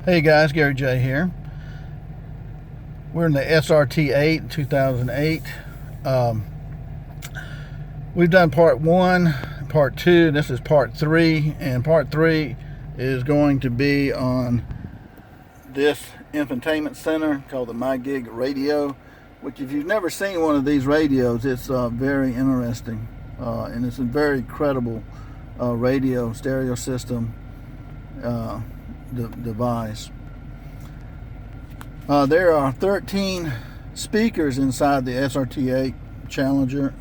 Hey guys, Gary J here. We're in the SRT8 2008. We've done part 1, part 2, this is part 3, and part 3 is going to be on this infotainment center called the MyGiG radio, which if you've never seen one of these radios, it's very interesting, and it's a very credible radio stereo system device. There are 13 speakers inside the SRT8 Challenger.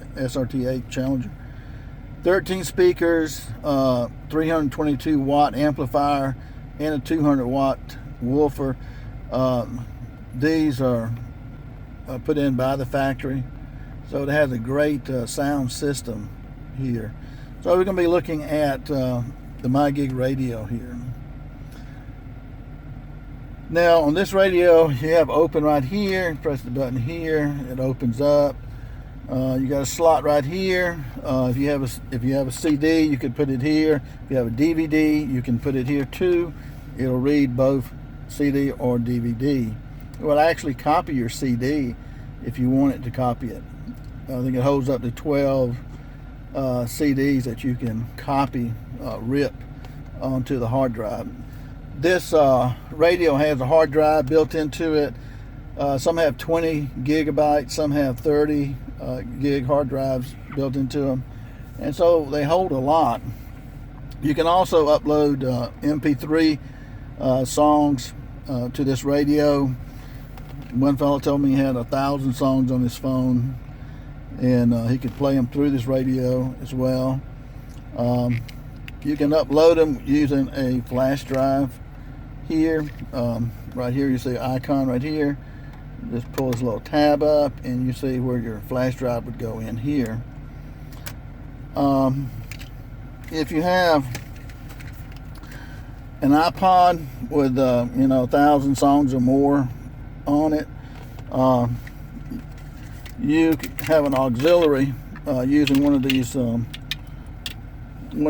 13 speakers, 322 watt amplifier, and a 200 watt woofer. These are put in by the factory, so it has a great sound system here. So we're going to be looking at the MyGiG radio here. Now on this radio, you have open right here. Press the button here, it opens up. You got a slot right here. If you have a CD, you can put it here. If you have a DVD, you can put it here too. It'll read both CD or DVD. It will actually copy your CD if you want it to copy it. I think it holds up to 12 CDs that you can copy, rip onto the hard drive. This radio has a hard drive built into it. Some have 20 gigabytes, some have 30 gig hard drives built into them, and so they hold a lot. You can also upload MP3 songs to this radio. One fellow told me he had 1,000 songs on his phone, and he could play them through this radio as well. You can upload them using a flash drive here. Right here you see an icon right here. Just pull this little tab up and you see where your flash drive would go in here. If you have an iPod with 1,000 songs or more on it, you have an auxiliary using one of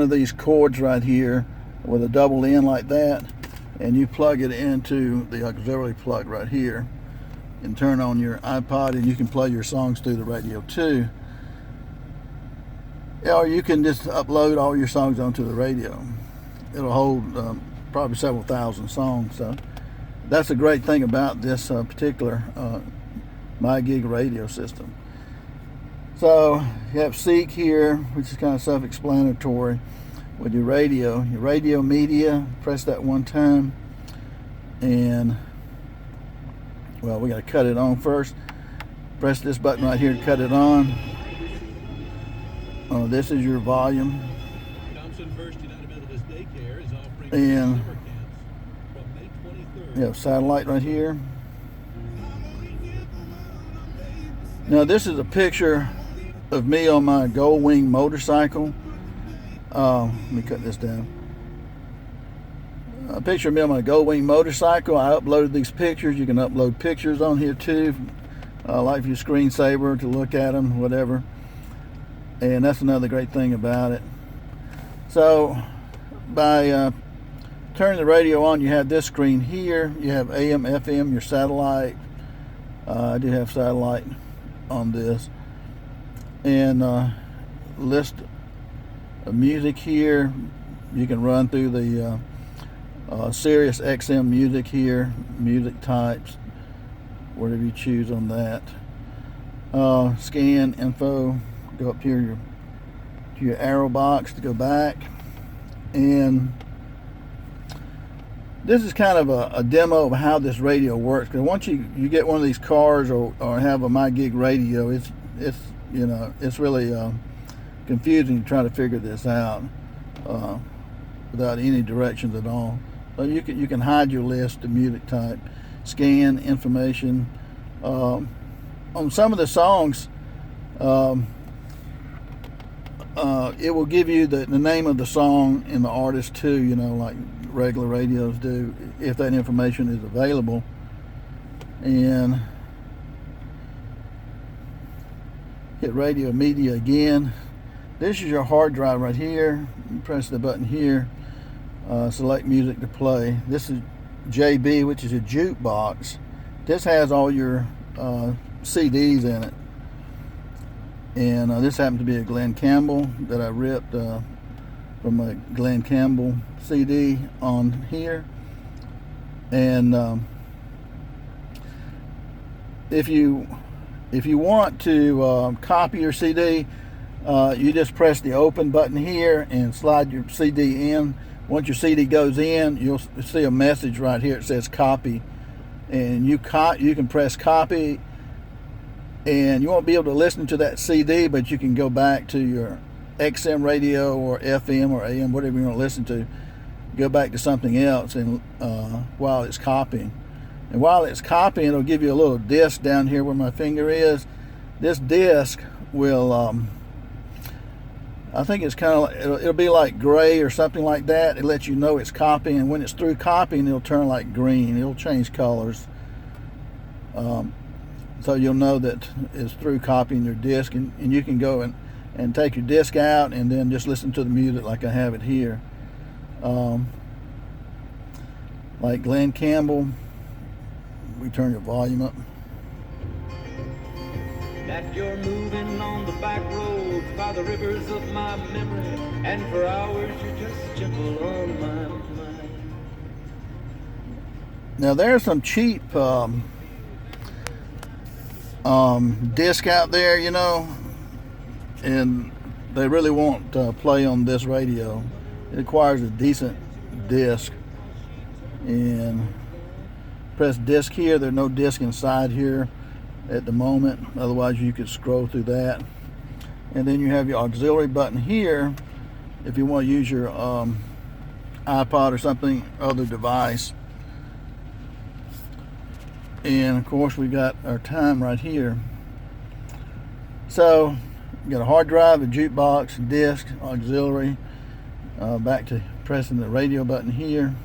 these cords right here with a double end like that, and you plug it into the auxiliary plug right here and turn on your iPod, and you can play your songs through the radio too. Or you can just upload all your songs onto the radio. It'll hold probably several thousand songs. So that's a great thing about this particular MyGiG radio system. So you have Seek here, which is kind of self-explanatory with your radio media. Press that one time, and well, we got to cut it on first. Press this button right here to cut it on. This is your volume, and you have satellite right here. Now this is a picture of me on my Gold Wing motorcycle. Let me cut this down. A picture of me on my Gold Wing motorcycle. I uploaded these pictures. You can upload pictures on here too, like for your screensaver to look at them, whatever. And that's another great thing about it. So by turning the radio on, you have this screen here. You have AM, FM, your satellite. I do have satellite on this, and list of music here. You can run through the Sirius XM music here, music types, whatever you choose on that. Scan info, go up here to your arrow box to go back, and this is kind of a demo of how this radio works. Because once you get one of these cars or have a MyGiG radio, it's really confusing to try to figure this out without any directions at all. So you can hide your list of music type, scan information. On some of the songs, it will give you the name of the song and the artist too, like regular radios do, if that information is available. And hit radio media again. This is your hard drive right here. You press the button here, select music to play. This is JB, which is a jukebox. This has all your CDs in it. And this happened to be a Glenn Campbell that I ripped from a Glenn Campbell CD on here. And if you want to copy your CD, you just press the open button here and slide your CD in. Once your CD goes in, you'll see a message right here. It says copy, and you can press copy, and you won't be able to listen to that CD, but you can go back to your XM radio or FM or AM, whatever you want to listen to. Go back to something else, and while it's copying. And while it's copying, it'll give you a little disc down here where my finger is. This disc will, I think it's kind of, it'll be like gray or something like that. It lets you know it's copying, and when it's through copying, it'll turn like green. It'll change colors. So you'll know that it's through copying your disc, and you can go and take your disc out and then just listen to the music like I have it here. Like Glenn Campbell. We turn your volume up. That you're moving on the back road by the rivers of my memory, and for hours you're just gentle on my mind. Now there's some cheap disc out there, you know, and they really won't play on this radio. It requires a decent disc. And press disc here. There's no disc inside here at the moment, otherwise you could scroll through that. And then you have your auxiliary button here if you want to use your iPod or something, other device. And of course we got our time right here. So you got a hard drive, a jukebox, disc, auxiliary. Back to pressing the radio button here.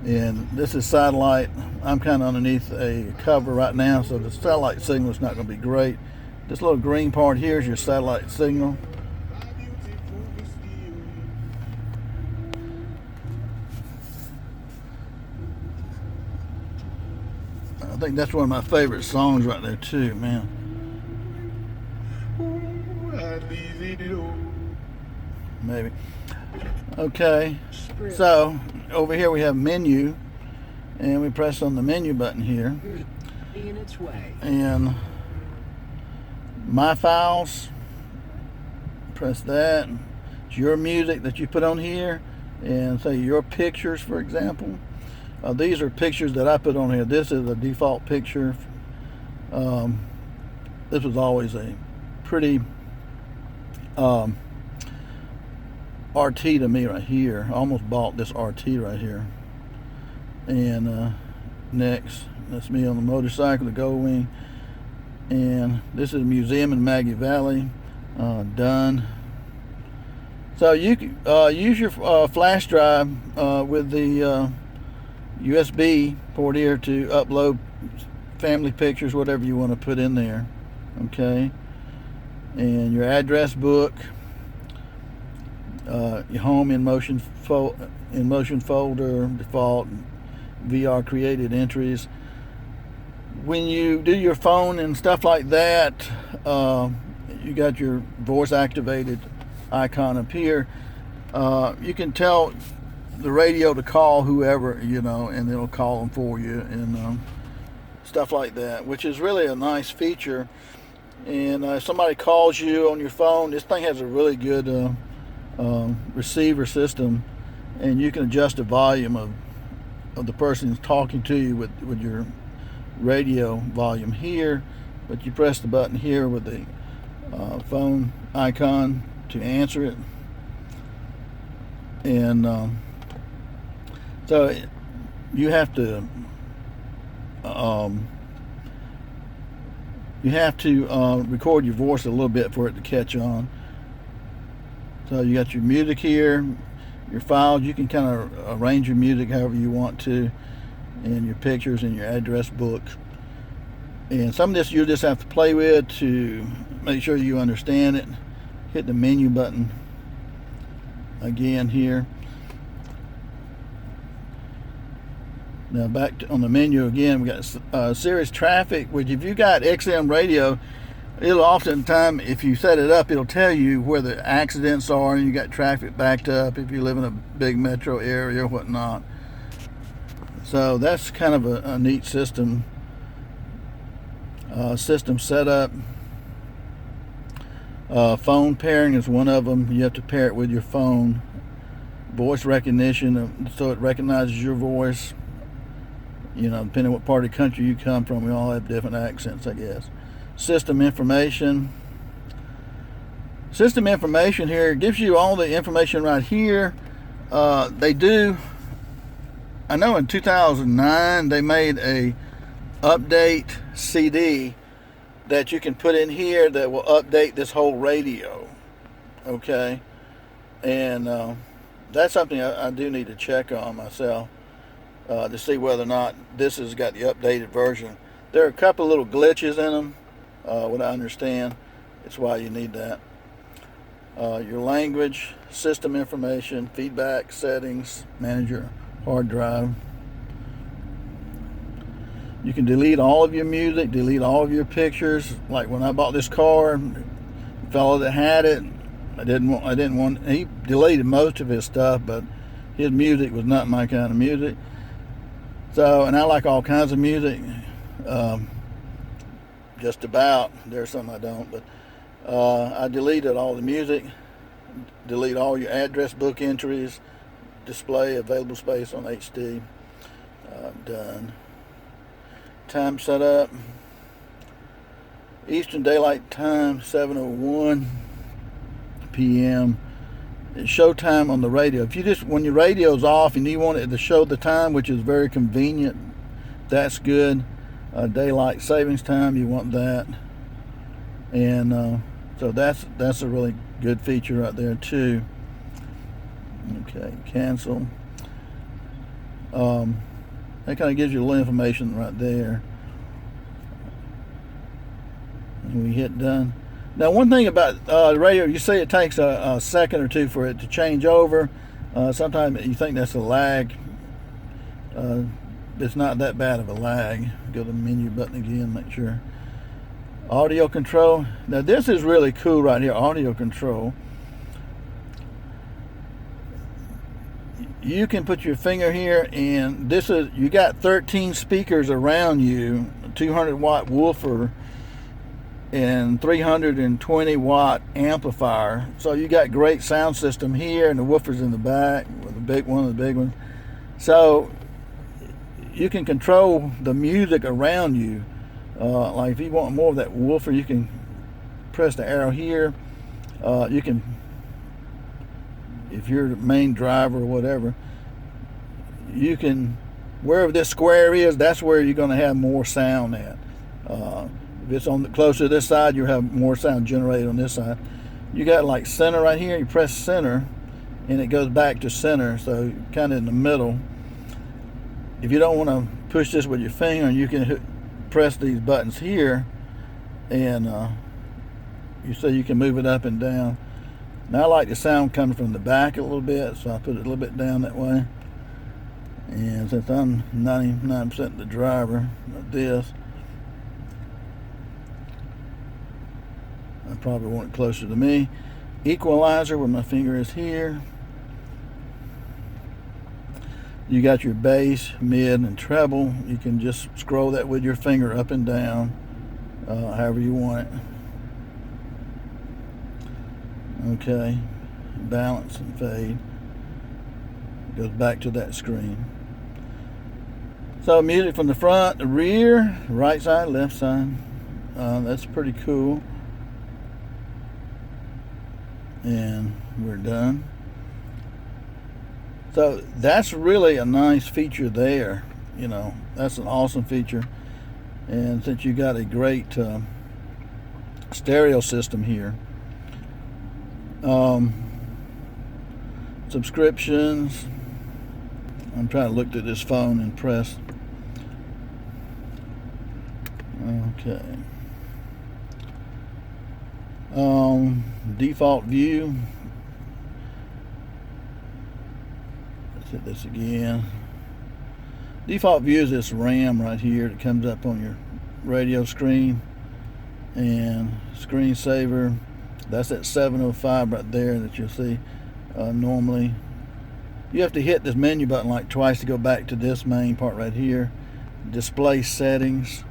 And this is satellite. I'm kind of underneath a cover right now, so the satellite signal is not going to be great. This little green part here is your satellite signal. I think that's one of my favorite songs right there too, man. Maybe. Okay, so over here we have menu, and we press on the menu button here, and my files, press that. It's your music that you put on here, and say your pictures, for example. These are pictures that I put on here. This is a default picture. This was always a pretty RT to me right here. I almost bought this RT right here. And next, that's me on the motorcycle, the Gold Wing. And this is a museum in Maggie Valley. Done. So you can use your flash drive with the USB port here to upload family pictures, whatever you want to put in there. Okay. And your address book. Your home in motion folder, default, VR created entries. When you do your phone and stuff like that, you got your voice activated icon up here. You can tell the radio to call whoever, you know, and it'll call them for you, and stuff like that, which is really a nice feature. And if somebody calls you on your phone, this thing has a really good receiver system, and you can adjust the volume of the person who's talking to you with your radio volume here, but you press the button here with the phone icon to answer it. And so you have to record your voice a little bit for it to catch on. So you got your music here, your files. You can kind of arrange your music however you want to, and your pictures and your address book. And some of this you'll just have to play with to make sure you understand it. Hit the menu button again here. Now back on the menu again, we got Sirius traffic, which if you got XM radio, it'll oftentimes, if you set it up, it'll tell you where the accidents are and you got traffic backed up if you live in a big metro area or whatnot. So that's kind of a neat system. System setup. Phone pairing is one of them. You have to pair it with your phone. Voice recognition, so it recognizes your voice. You know, depending on what part of the country you come from, we all have different accents, I guess. System information. System information here gives you all the information right here. They do, I know in 2009 they made a update CD that you can put in here that will update this whole radio. Okay, and that's something I do need to check on myself to see whether or not this has got the updated version. There are a couple of little glitches in them, what I understand. It's why you need that. Your language, system information, feedback, settings, manager, hard drive. You can delete all of your music, delete all of your pictures. Like when I bought this car, the fellow that had it, I didn't want, he deleted most of his stuff, but his music was not my kind of music. So, and I like all kinds of music, just about. There's some I don't, but I deleted all the music, delete all your address book entries, display available space on HD. Done. Time set up. Eastern Daylight Time, 7:01 p.m. It's showtime on the radio. If you just, when your radio's off and you want it to show the time, which is very convenient, that's good. Daylight savings time, you want that. And so that's a really good feature right there too. Okay, cancel. That kind of gives you a little information right there. And we hit done. Now, one thing about the radio, you see it takes a second or two for it to change over. Sometimes you think that's a lag. It's not that bad of a lag. Go to the menu button again, make sure. Audio control. Now, this is really cool right here, audio control. You can put your finger here, and this is, you got 13 speakers around you, 200 watt woofer and 320 watt amplifier. So you got great sound system here, and the woofer's in the back with one of the big ones. So you can control the music around you. Like if you want more of that woofer, you can press the arrow here. You can, if you're the main driver or whatever, you can, wherever this square is, that's where you're going to have more sound at. If it's on the closer to this side, you'll have more sound generated on this side. You got like center right here. You press center, and it goes back to center. So kind of in the middle. If you don't want to push this with your finger, you can press these buttons here, and you see you can move it up and down. Now I like the sound coming from the back a little bit, so I put it a little bit down that way. And since I'm 99% the driver of this, I probably want it closer to me. Equalizer, where my finger is here. You got your bass, mid, and treble. You can just scroll that with your finger up and down, however you want it. Okay, balance and fade. Goes back to that screen. So music from the front, the rear, right side, left side. That's pretty cool. And we're done. So that's really a nice feature there. You know, that's an awesome feature. And since you got a great stereo system here, subscriptions. I'm trying to look at this phone and press. Okay. Default view. Let's hit this again. Default view is this RAM right here that comes up on your radio screen, and screensaver, that's at 705 right there that you'll see. Normally you have to hit this menu button like twice to go back to this main part right here, display settings.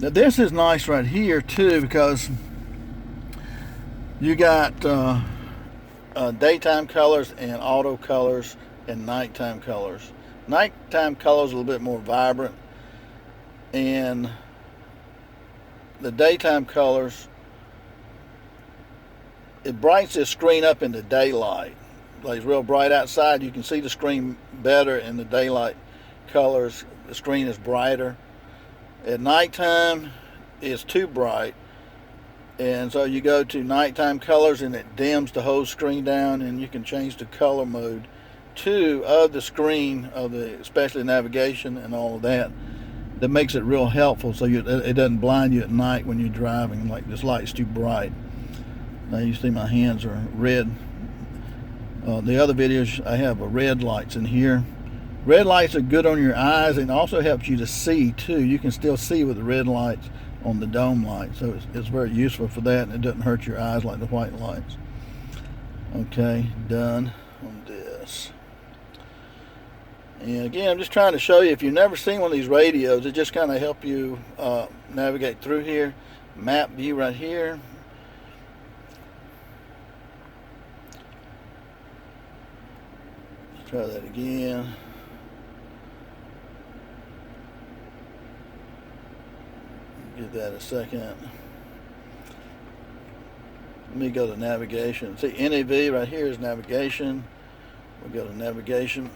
Now this is nice right here too, because you got daytime colors and auto colors and nighttime colors. Nighttime colors are a little bit more vibrant, and the daytime colors, it brightens the screen up in the daylight. Like it's real bright outside, you can see the screen better in the daylight colors. The screen is brighter. At nighttime, it's too bright, and so you go to nighttime colors and it dims the whole screen down, and you can change the color mode too of the screen, of the especially navigation and all of that. That makes it real helpful, so it doesn't blind you at night when you're driving, like this light's too bright. Now you see my hands are red. The other videos I have red lights in here. Red lights are good on your eyes, and also helps you to see too. You can still see with the red lights on the dome light, so it's very useful for that, and it doesn't hurt your eyes like the white lights. Okay, done on this. And again, I'm just trying to show you, if you've never seen one of these radios, it just kind of help you navigate through here. Map view right here. Let's try that again. Give that a second. Let me go to navigation. See, NAV right here is navigation. We'll go to navigation.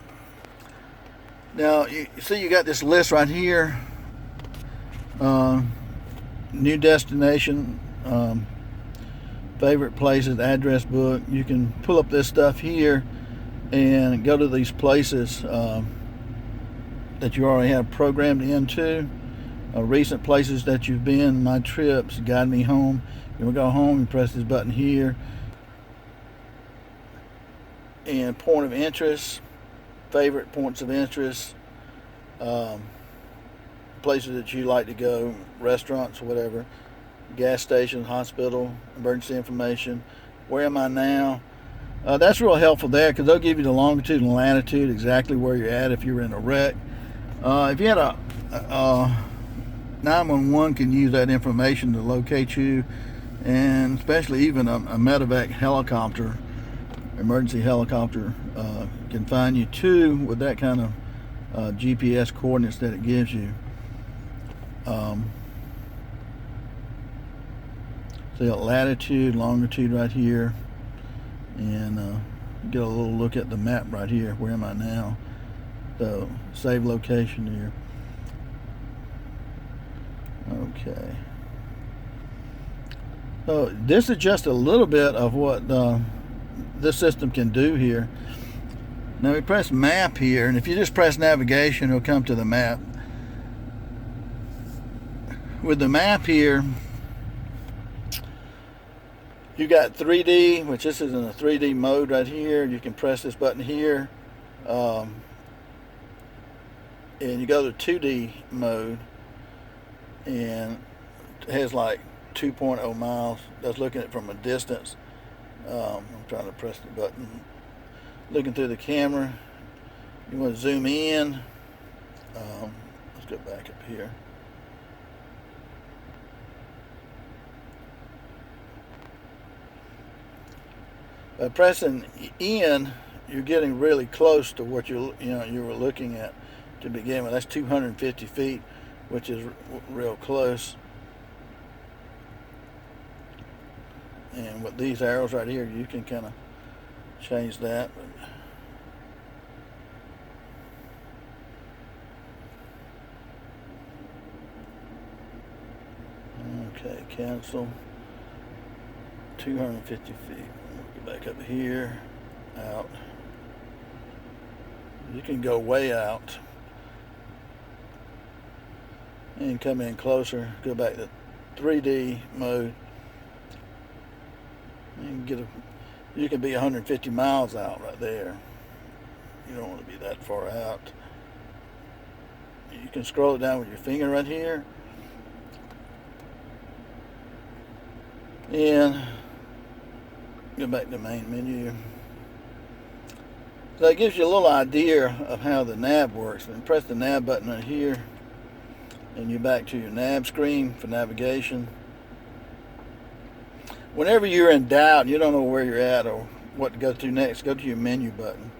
Now you see you got this list right here. New destination, favorite places, address book. You can pull up this stuff here and go to these places that you already have programmed into. Recent places that you've been, my trips, guide me home. You will go home, you press this button here. And point of interest, favorite points of interest, places that you like to go, restaurants or whatever, gas station, hospital, emergency information, where am I now? That's real helpful there, because they'll give you the longitude and latitude, exactly where you're at if you're in a wreck. If you had a 911 can use that information to locate you, and especially even a medevac helicopter, emergency helicopter, can find you too with that kind of GPS coordinates that it gives you. So you got latitude, longitude right here, and get a little look at the map right here. Where am I now? So save location here. Okay. So this is just a little bit of what this system can do here. Now we press map here, and if you just press navigation, it'll come to the map. With the map here, you got 3D, which this is in a 3D mode right here. You can press this button here, and you go to 2D mode, and it has like 2.0 miles. That's looking at it from a distance. I'm trying to press the button. Looking through the camera. You want to zoom in. Let's go back up here. By pressing in, you're getting really close to what you were looking at to begin with. That's 250 feet, which is real close. And with these arrows right here, you can kind of change that. Okay, cancel. 250 feet. We'll go back up here, out. You can go way out and come in closer. Go back to 3D mode. You can be 150 miles out right there. You don't want to be that far out. you can scroll it down with your finger right here. And go back to main menu. So it gives you a little idea of how the nav works. And press the nav button right here, and you're back to your nav screen for navigation. Whenever you're in doubt and you don't know where you're at or what to go to next, go to your menu button,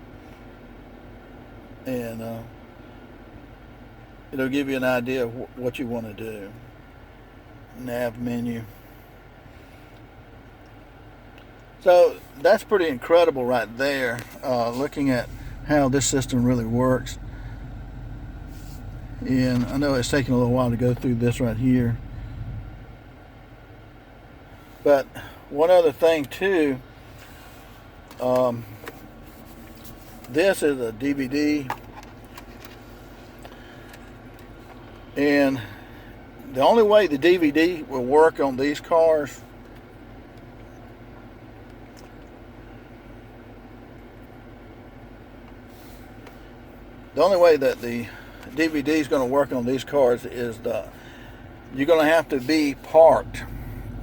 and it'll give you an idea of what you want to do. Nav menu. So that's pretty incredible right there, looking at how this system really works. And I know it's taking a little while to go through this right here. But one other thing too, this is a DVD, and the only way the DVD will work on these cars that the DVD is going to work on these cars is you're going to have to be parked.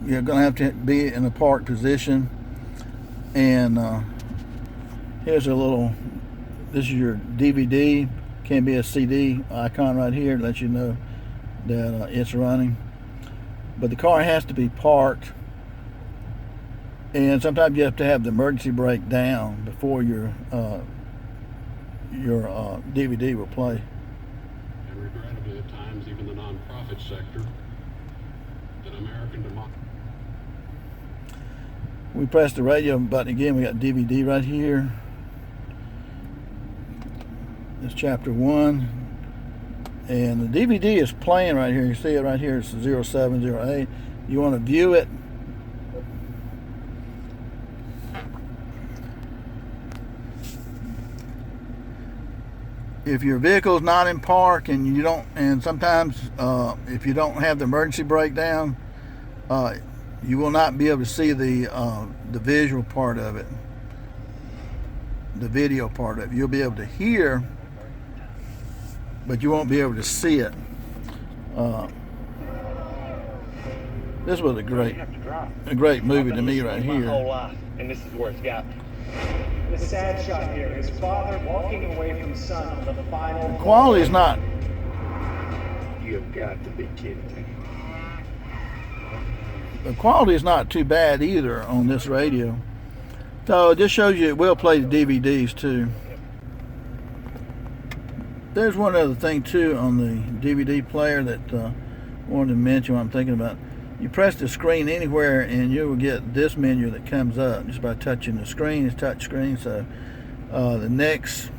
You're going to have to be in a parked position. And here's a little, this is your DVD. Can be a CD icon right here to let you know that it's running. But the car has to be parked. And sometimes you have to have the emergency brake down before your DVD will play. And regrettably, at times, even the non-profit sector, that American democracy. We press the radio button again. We got DVD right here. It's chapter 1, and the DVD is playing right here. You see it right here. It's 0708. You want to view it. If your vehicle's not in park and you don't, and sometimes if you don't have the emergency brake down, you will not be able to see the visual part of it, the video part of it. You'll be able to hear, but you won't be able to see it. This was a great movie to me right here. My whole life, and this is where it's got me. The sad shot here, his father walking away from son on the final. Quality is not. You've got to be kidding me. The quality is not too bad either on this radio. So it just shows you it will play the DVDs too. There's one other thing too on the DVD player that I wanted to mention what I'm thinking about. You press the screen anywhere and you will get this menu that comes up just by touching the screen. It's touch screen. So the next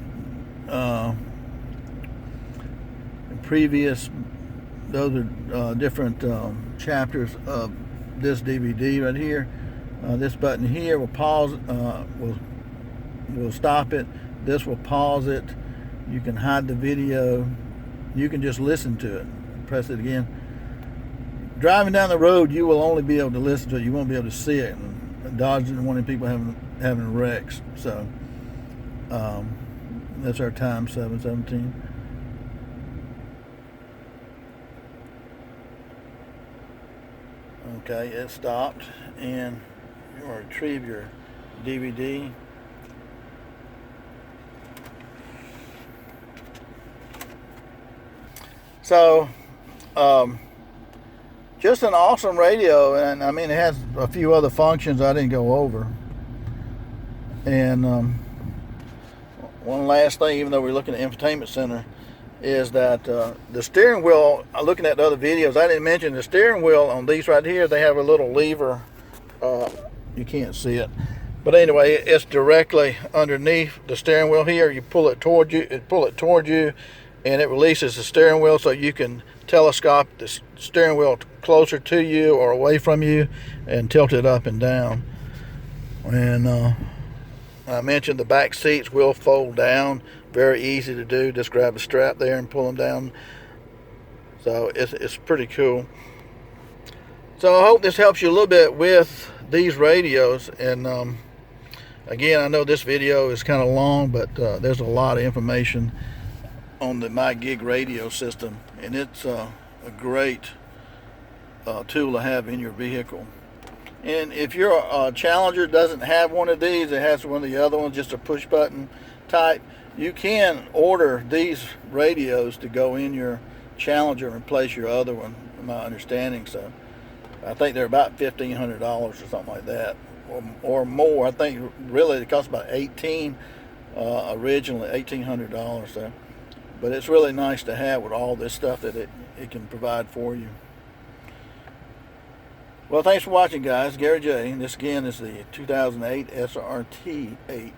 previous, those are different chapters of this DVD right here. This button here will pause, will stop it. This will pause it. You can hide the video. You can just listen to it. Press it again. Driving down the road, you will only be able to listen to it. You won't be able to see it. And Dodge didn't want any people having wrecks. So that's our time, 7:17. Okay, it stopped, and you want to retrieve your DVD. So, just an awesome radio, and I mean it has a few other functions I didn't go over. And one last thing, even though we're looking at Infotainment Center, is that the steering wheel, looking at the other videos, I didn't mention the steering wheel on these right here. They have a little lever. You can't see it, but anyway, it's directly underneath the steering wheel here. You pull it toward you, and it releases the steering wheel, so you can telescope the steering wheel closer to you or away from you and tilt it up and down. And I mentioned the back seats will fold down. Very easy to do. Just grab a strap there and pull them down. So it's pretty cool. So I hope this helps you a little bit with these radios. And again, I know this video is kind of long, but there's a lot of information on the MyGiG radio system, and it's a great tool to have in your vehicle. And if your Challenger doesn't have one of these, it has one of the other ones, just a push button type, you can order these radios to go in your Challenger and replace your other one, in my understanding. So I think they're about $1,500 or something like that, or more. I think really it costs about $18 originally, $1,800. So, but it's really nice to have with all this stuff that it can provide for you. Well, thanks for watching, guys. Gary J. This again is the 2008 SRT8